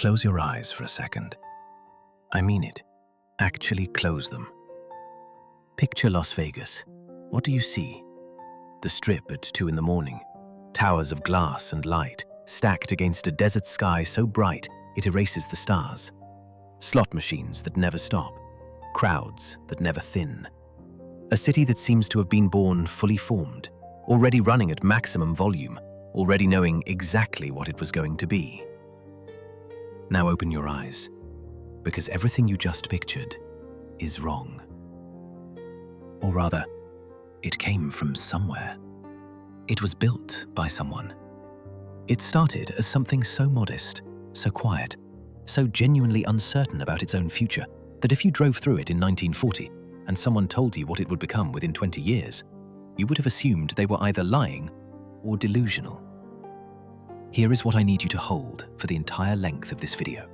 close your eyes for a second. I mean it. Actually close them. Picture Las Vegas. What do you see? The Strip at 2 in the morning. Towers of glass and light, stacked against a desert sky so bright it erases the stars. Slot machines that never stop. Crowds that never thin. A city that seems to have been born fully formed, already running at maximum volume, already knowing exactly what it was going to be. Now open your eyes, because everything you just pictured is wrong. Or rather, it came from somewhere. It was built by someone. It started as something so modest, so quiet, so genuinely uncertain about its own future that if you drove through it in 1940 and someone told you what it would become within 20 years, you would have assumed they were either lying or delusional. Here is what I need you to hold for the entire length of this video.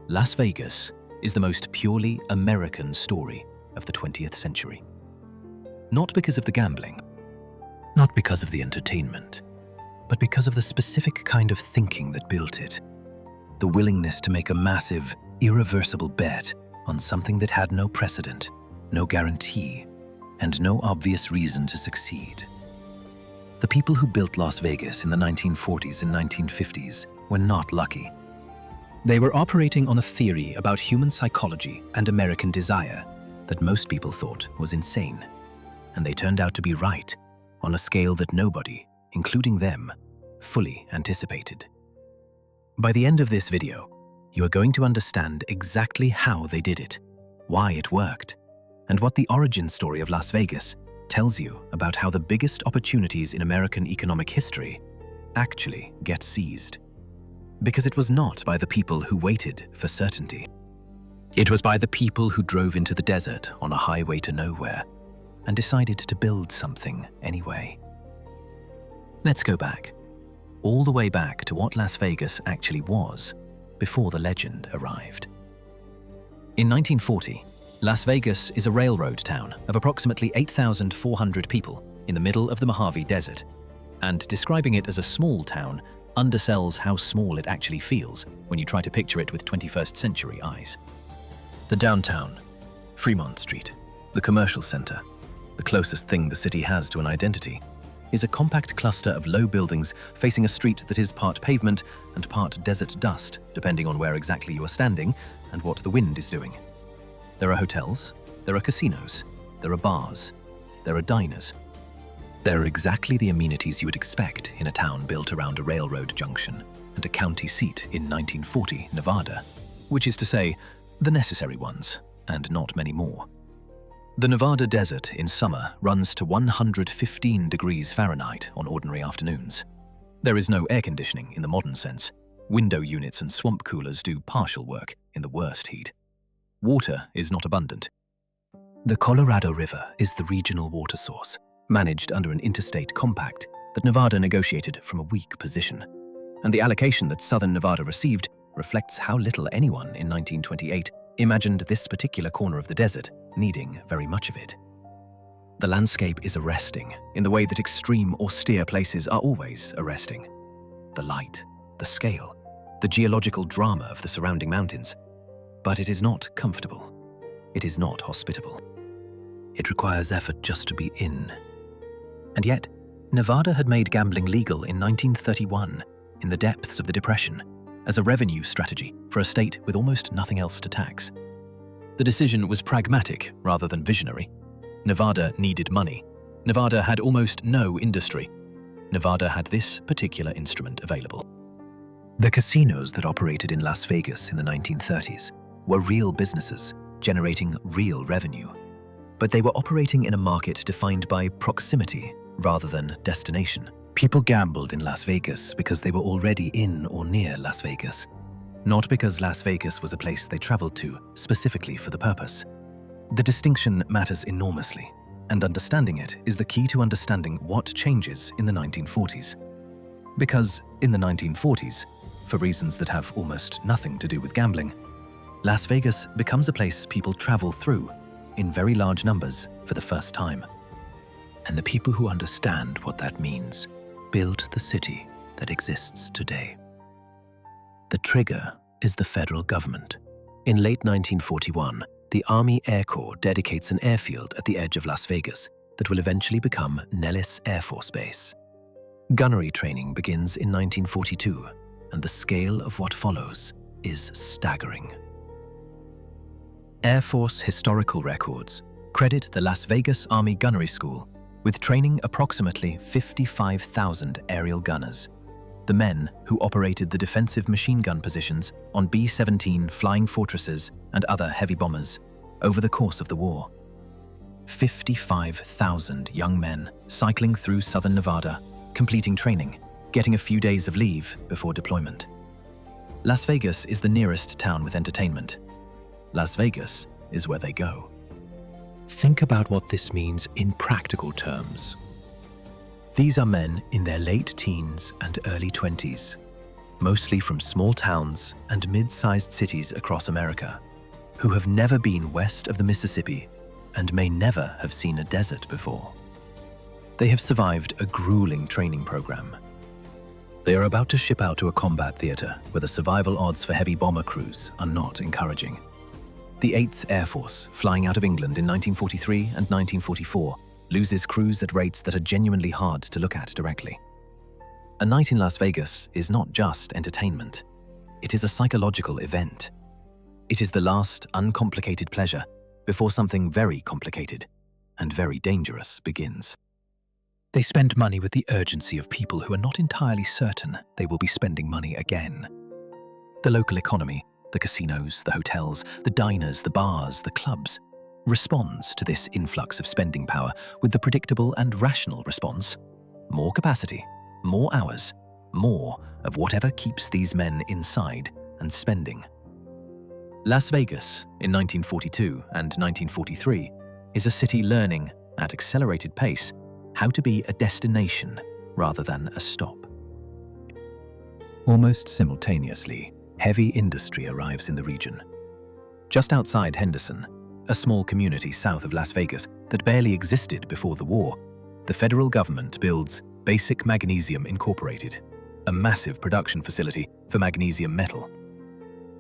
Las Vegas is the most purely American story of the 20th century. Not because of the gambling, not because of the entertainment, but because of the specific kind of thinking that built it. The willingness to make a massive, irreversible bet on something that had no precedent, no guarantee, and no obvious reason to succeed. The people who built Las Vegas in the 1940s and 1950s were not lucky. They were operating on a theory about human psychology and American desire that most people thought was insane. And they turned out to be right on a scale that nobody, including them, fully anticipated. By the end of this video, you are going to understand exactly how they did it, why it worked, and what the origin story of Las Vegas tells you about how the biggest opportunities in American economic history actually get seized. Because it was not by the people who waited for certainty. It was by the people who drove into the desert on a highway to nowhere and decided to build something anyway. Let's go back, all the way back to what Las Vegas actually was before the legend arrived. In 1940, Las Vegas is a railroad town of approximately 8,400 people in the middle of the Mojave Desert, and describing it as a small town undersells how small it actually feels when you try to picture it with 21st century eyes. The downtown, Fremont Street, the commercial center, the closest thing the city has to an identity, is a compact cluster of low buildings facing a street that is part pavement and part desert dust, depending on where exactly you are standing and what the wind is doing. There are hotels, there are casinos, there are bars, there are diners. There are exactly the amenities you would expect in a town built around a railroad junction and a county seat in 1940 Nevada, which is to say, the necessary ones, and not many more. The Nevada desert in summer runs to 115 degrees Fahrenheit on ordinary afternoons. There is no air conditioning in the modern sense. Window units and swamp coolers do partial work in the worst heat. Water is not abundant. The Colorado River is the regional water source, managed under an interstate compact that Nevada negotiated from a weak position. And the allocation that southern Nevada received reflects how little anyone in 1928 imagined this particular corner of the desert needing very much of it. The landscape is arresting in the way that extreme, austere places are always arresting. The light, the scale, the geological drama of the surrounding mountains. But it is not comfortable. It is not hospitable. It requires effort just to be in. And yet, Nevada had made gambling legal in 1931, in the depths of the Depression, as a revenue strategy for a state with almost nothing else to tax. The decision was pragmatic rather than visionary. Nevada needed money. Nevada had almost no industry. Nevada had this particular instrument available. The casinos that operated in Las Vegas in the 1930s were real businesses, generating real revenue. But they were operating in a market defined by proximity rather than destination. People gambled in Las Vegas because they were already in or near Las Vegas, not because Las Vegas was a place they traveled to specifically for the purpose. The distinction matters enormously, and understanding it is the key to understanding what changes in the 1940s. Because in the 1940s, for reasons that have almost nothing to do with gambling, Las Vegas becomes a place people travel through in very large numbers for the first time. And the people who understand what that means build the city that exists today. The trigger is the federal government. In late 1941, the Army Air Corps dedicates an airfield at the edge of Las Vegas that will eventually become Nellis Air Force Base. Gunnery training begins in 1942, and the scale of what follows is staggering. Air Force historical records credit the Las Vegas Army Gunnery School with training approximately 55,000 aerial gunners, the men who operated the defensive machine gun positions on B-17 Flying Fortresses and other heavy bombers over the course of the war. 55,000 young men cycling through southern Nevada, completing training, getting a few days of leave before deployment. Las Vegas is the nearest town with entertainment. Las Vegas is where they go. Think about what this means in practical terms. These are men in their late teens and early 20s, mostly from small towns and mid-sized cities across America, who have never been west of the Mississippi and may never have seen a desert before. They have survived a grueling training program. They are about to ship out to a combat theater where the survival odds for heavy bomber crews are not encouraging. The 8th Air Force, flying out of England in 1943 and 1944, loses crews at rates that are genuinely hard to look at directly. A night in Las Vegas is not just entertainment. It is a psychological event. It is the last uncomplicated pleasure before something very complicated and very dangerous begins. They spend money with the urgency of people who are not entirely certain they will be spending money again. The local economy, the casinos, the hotels, the diners, the bars, the clubs, responds to this influx of spending power with the predictable and rational response: more capacity, more hours, more of whatever keeps these men inside and spending. Las Vegas in 1942 and 1943 is a city learning, at accelerated pace, how to be a destination rather than a stop. Almost simultaneously, heavy industry arrives in the region. Just outside Henderson, a small community south of Las Vegas that barely existed before the war, the federal government builds Basic Magnesium Incorporated, a massive production facility for magnesium metal.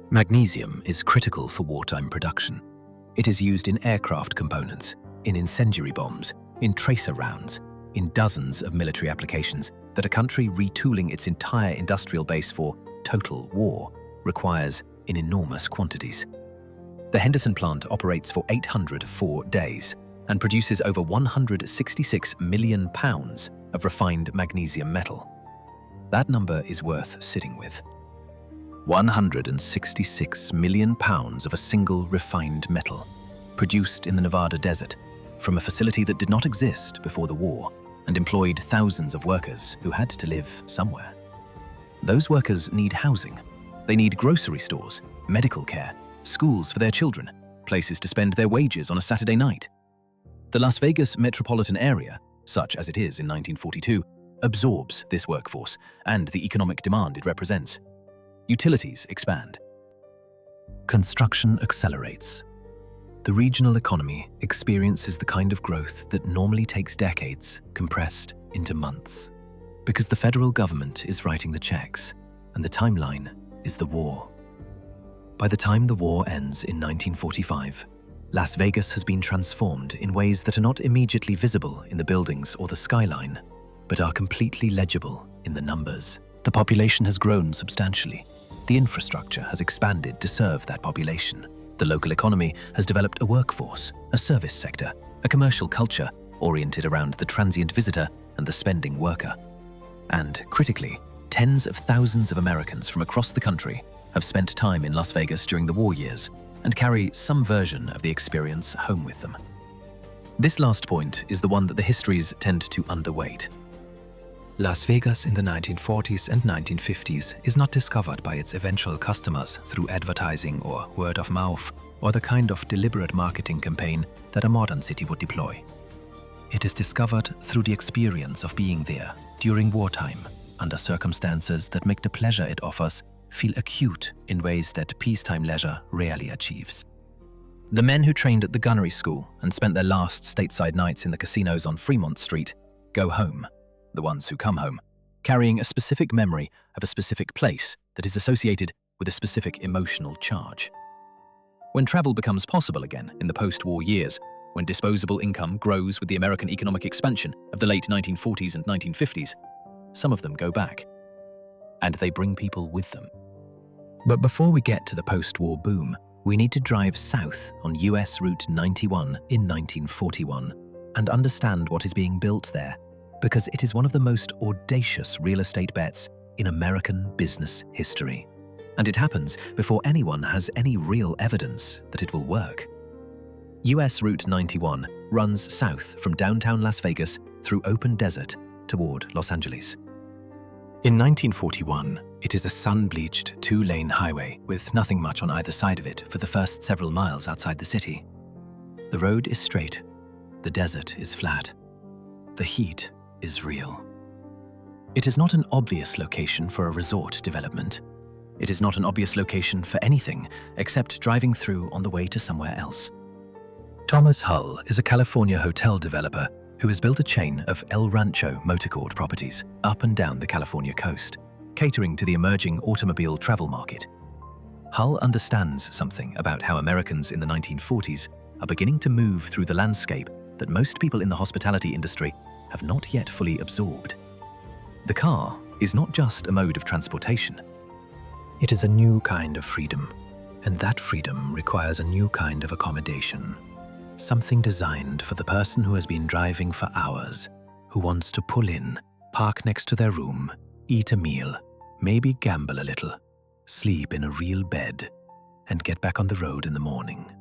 Magnesium is critical for wartime production. It is used in aircraft components, in incendiary bombs, in tracer rounds, in dozens of military applications that a country retooling its entire industrial base for total war requires in enormous quantities. The Henderson plant operates for 804 days and produces over 166 million pounds of refined magnesium metal. That number is worth sitting with. 166 million pounds of a single refined metal, produced in the Nevada desert, from a facility that did not exist before the war and employed thousands of workers who had to live somewhere. Those workers need housing. They need grocery stores, medical care, schools for their children, places to spend their wages on a Saturday night. The Las Vegas metropolitan area, such as it is in 1942, absorbs this workforce and the economic demand it represents. Utilities expand. Construction accelerates. The regional economy experiences the kind of growth that normally takes decades compressed into months, because the federal government is writing the checks and the timeline is the war. By the time the war ends in 1945, Las Vegas has been transformed in ways that are not immediately visible in the buildings or the skyline, but are completely legible in the numbers. The population has grown substantially. The infrastructure has expanded to serve that population. The local economy has developed a workforce, a service sector, a commercial culture oriented around the transient visitor and the spending worker. And, critically, tens of thousands of Americans from across the country have spent time in Las Vegas during the war years and carry some version of the experience home with them. This last point is the one that the histories tend to underweight. Las Vegas in the 1940s and 1950s is not discovered by its eventual customers through advertising or word of mouth or the kind of deliberate marketing campaign that a modern city would deploy. It is discovered through the experience of being there during wartime, under circumstances that make the pleasure it offers feel acute in ways that peacetime leisure rarely achieves. The men who trained at the gunnery school and spent their last stateside nights in the casinos on Fremont Street go home, the ones who come home, carrying a specific memory of a specific place that is associated with a specific emotional charge. When travel becomes possible again in the post-war years, when disposable income grows with the American economic expansion of the late 1940s and 1950s, some of them go back. And they bring people with them. But before we get to the post-war boom, we need to drive south on US Route 91 in 1941 and understand what is being built there, because it is one of the most audacious real estate bets in American business history. And it happens before anyone has any real evidence that it will work. US Route 91 runs south from downtown Las Vegas through open desert toward Los Angeles. In 1941, it is a sun-bleached two-lane highway with nothing much on either side of it for the first several miles outside the city. The road is straight, the desert is flat, the heat is real. It is not an obvious location for a resort development. It is not an obvious location for anything except driving through on the way to somewhere else. Thomas Hull is a California hotel developer who has built a chain of El Rancho motorcourt properties up and down the California coast, catering to the emerging automobile travel market. Hull understands something about how Americans in the 1940s are beginning to move through the landscape that most people in the hospitality industry have not yet fully absorbed. The car is not just a mode of transportation. It is a new kind of freedom, and that freedom requires a new kind of accommodation. Something designed for the person who has been driving for hours, who wants to pull in, park next to their room, eat a meal, maybe gamble a little, sleep in a real bed, and get back on the road in the morning.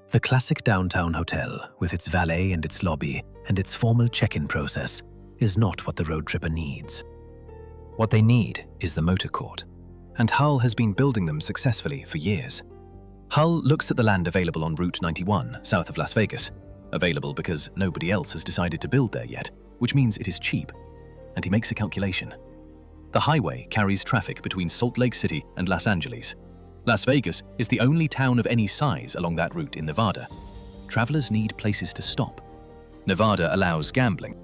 The classic downtown hotel, with its valet and its lobby and its formal check-in process, is not what the road tripper needs. What they need is the motor court, and Hull has been building them successfully for years. Hull looks at the land available on Route 91, south of Las Vegas, available because nobody else has decided to build there yet, which means it is cheap, and he makes a calculation. The highway carries traffic between Salt Lake City and Los Angeles. Las Vegas is the only town of any size along that route in Nevada. Travelers need places to stop. Nevada allows gambling.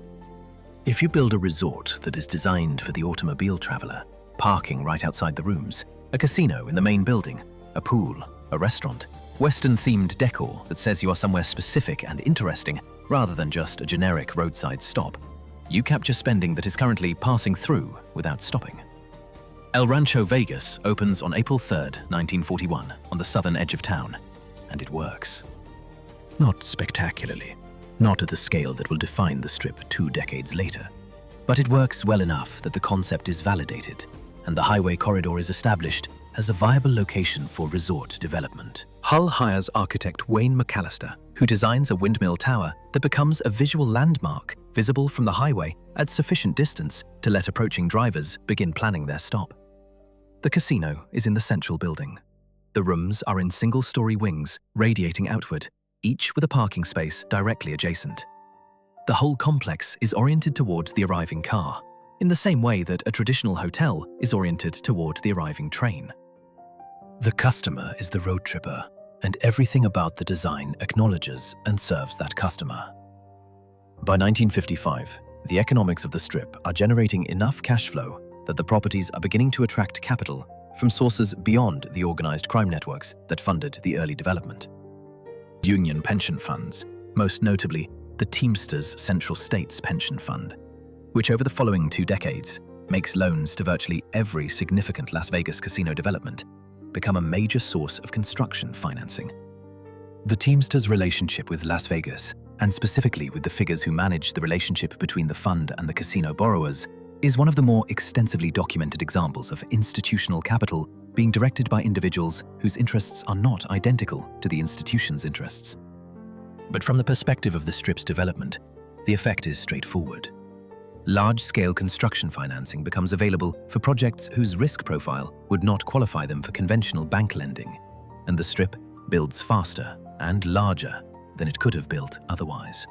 If you build a resort that is designed for the automobile traveler, parking right outside the rooms, a casino in the main building, a pool, a restaurant, Western-themed decor that says you are somewhere specific and interesting rather than just a generic roadside stop, you capture spending that is currently passing through without stopping. El Rancho Vegas opens on April 3rd, 1941, on the southern edge of town, and it works. Not spectacularly, not at the scale that will define the Strip 2 decades later, but it works well enough that the concept is validated, and the highway corridor is established as a viable location for resort development. Hull hires architect Wayne McAllister, who designs a windmill tower that becomes a visual landmark visible from the highway at sufficient distance to let approaching drivers begin planning their stop. The casino is in the central building. The rooms are in single-story wings radiating outward, each with a parking space directly adjacent. The whole complex is oriented toward the arriving car, in the same way that a traditional hotel is oriented toward the arriving train. The customer is the road tripper, and everything about the design acknowledges and serves that customer. By 1955, the economics of the Strip are generating enough cash flow that the properties are beginning to attract capital from sources beyond the organized crime networks that funded the early development. Union pension funds, most notably the Teamsters Central States Pension Fund, which over the following 2 decades makes loans to virtually every significant Las Vegas casino development, become a major source of construction financing. The Teamsters' relationship with Las Vegas, and specifically with the figures who manage the relationship between the fund and the casino borrowers, is one of the more extensively documented examples of institutional capital being directed by individuals whose interests are not identical to the institution's interests. But from the perspective of the Strip's development, the effect is straightforward. Large-scale construction financing becomes available for projects whose risk profile would not qualify them for conventional bank lending, and the Strip builds faster and larger than it could have built otherwise.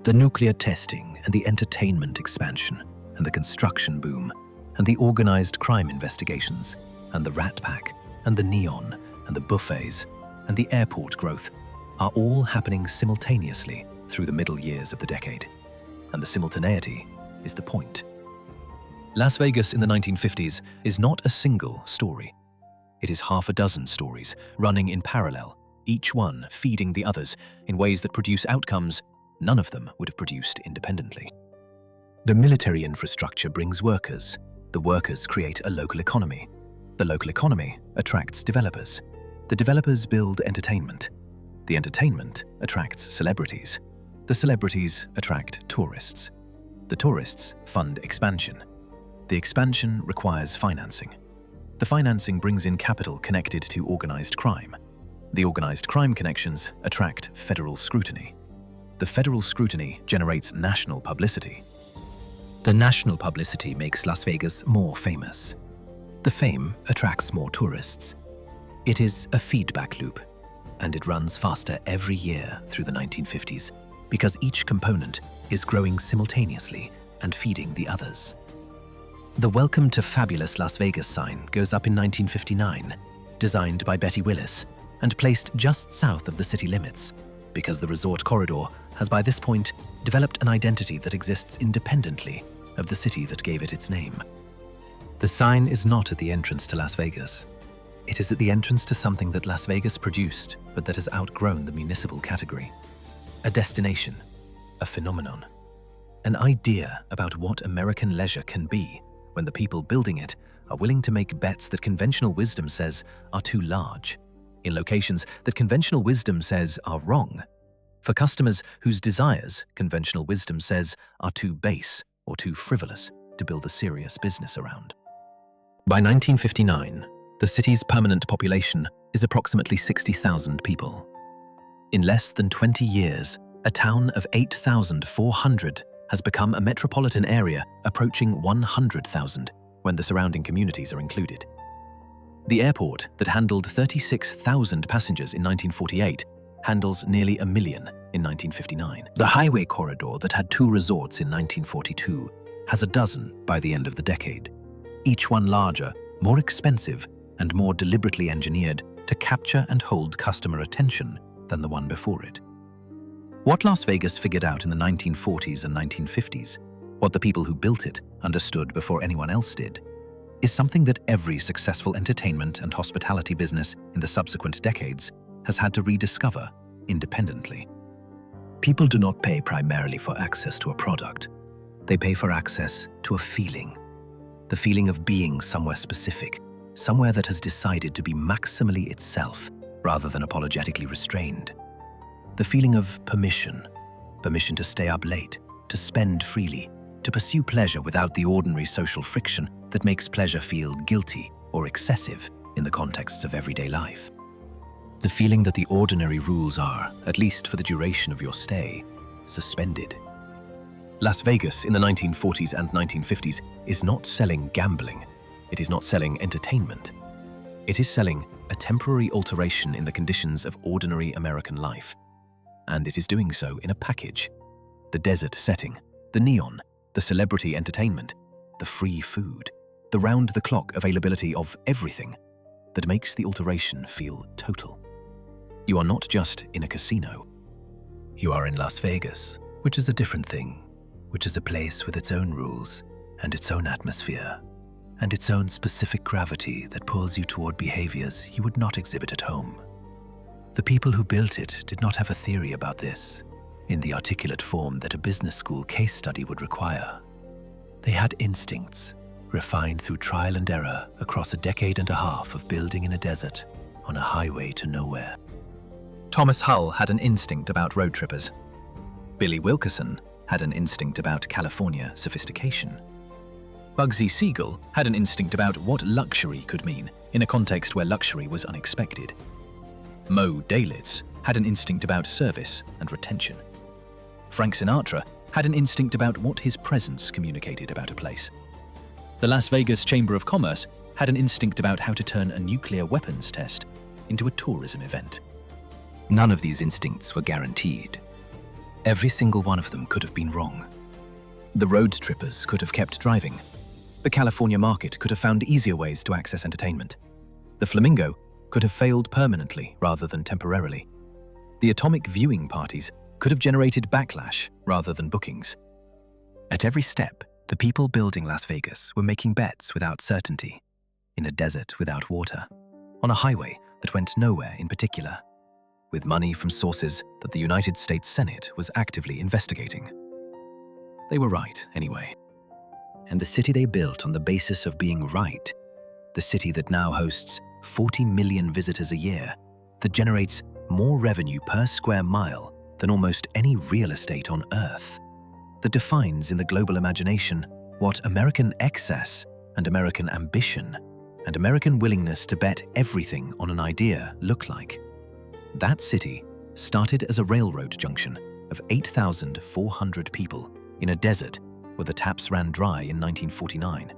The nuclear testing and the entertainment expansion and the construction boom and the organized crime investigations and the Rat Pack and the neon and the buffets and the airport growth are all happening simultaneously through the middle years of the decade, and the simultaneity is the point. Las Vegas in the 1950s is not a single story. It is half a dozen stories running in parallel, each one feeding the others in ways that produce outcomes none of them would have produced independently. The military infrastructure brings workers. The workers create a local economy. The local economy attracts developers. The developers build entertainment. The entertainment attracts celebrities. The celebrities attract tourists. The tourists fund expansion. The expansion requires financing. The financing brings in capital connected to organized crime. The organized crime connections attract federal scrutiny. The federal scrutiny generates national publicity. The national publicity makes Las Vegas more famous. The fame attracts more tourists. It is a feedback loop, and it runs faster every year through the 1950s because each component is growing simultaneously and feeding the others. The Welcome to Fabulous Las Vegas sign goes up in 1959, designed by Betty Willis, and placed just south of the city limits, because the resort corridor has by this point developed an identity that exists independently of the city that gave it its name. The sign is not at the entrance to Las Vegas. It is at the entrance to something that Las Vegas produced, but that has outgrown the municipal category. A destination, a phenomenon, an idea about what American leisure can be when the people building it are willing to make bets that conventional wisdom says are too large, in locations that conventional wisdom says are wrong, for customers whose desires conventional wisdom says are too base or too frivolous to build a serious business around. By 1959, the city's permanent population is approximately 60,000 people. In less than 20 years, a town of 8,400 has become a metropolitan area approaching 100,000 when the surrounding communities are included. The airport that handled 36,000 passengers in 1948 handles nearly 1 million in 1959. The highway corridor that had 2 resorts in 1942 has a dozen by the end of the decade, each one larger, more expensive, and more deliberately engineered to capture and hold customer attention than the one before it. What Las Vegas figured out in the 1940s and 1950s, what the people who built it understood before anyone else did, is something that every successful entertainment and hospitality business in the subsequent decades has had to rediscover independently. People do not pay primarily for access to a product. They pay for access to a feeling. The feeling of being somewhere specific, somewhere that has decided to be maximally itself rather than apologetically restrained. The feeling of permission to stay up late, to spend freely, to pursue pleasure without the ordinary social friction that makes pleasure feel guilty or excessive in the contexts of everyday life. The feeling that the ordinary rules are, at least for the duration of your stay, suspended. Las Vegas in the 1940s and 1950s is not selling gambling. It is not selling entertainment. It is selling a temporary alteration in the conditions of ordinary American life. And it is doing so in a package. The desert setting, the neon, the celebrity entertainment, the free food, the round-the-clock availability of everything that makes the alteration feel total. You are not just in a casino. You are in Las Vegas, which is a different thing, which is a place with its own rules and its own atmosphere and its own specific gravity that pulls you toward behaviors you would not exhibit at home. The people who built it did not have a theory about this in the articulate form that a business school case study would require. They had instincts, refined through trial and error across a decade and a half of building in a desert on a highway to nowhere. Thomas Hull had an instinct about road trippers. Billy Wilkerson had an instinct about California sophistication. Bugsy Siegel had an instinct about what luxury could mean in a context where luxury was unexpected. Mo Dalitz had an instinct about service and retention. Frank Sinatra had an instinct about what his presence communicated about a place. The Las Vegas Chamber of Commerce had an instinct about how to turn a nuclear weapons test into a tourism event. None of these instincts were guaranteed. Every single one of them could have been wrong. The road trippers could have kept driving. The California market could have found easier ways to access entertainment. The Flamingo could have failed permanently rather than temporarily. The atomic viewing parties could have generated backlash rather than bookings. At every step, the people building Las Vegas were making bets without certainty, in a desert without water, on a highway that went nowhere in particular, with money from sources that the United States Senate was actively investigating. They were right, anyway. And the city they built on the basis of being right, the city that now hosts 40 million visitors a year, that generates more revenue per square mile than almost any real estate on Earth, that defines in the global imagination what American excess and American ambition and American willingness to bet everything on an idea look like. That city started as a railroad junction of 8,400 people in a desert where the taps ran dry in 1949,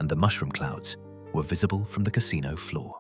and the mushroom clouds were visible from the casino floor.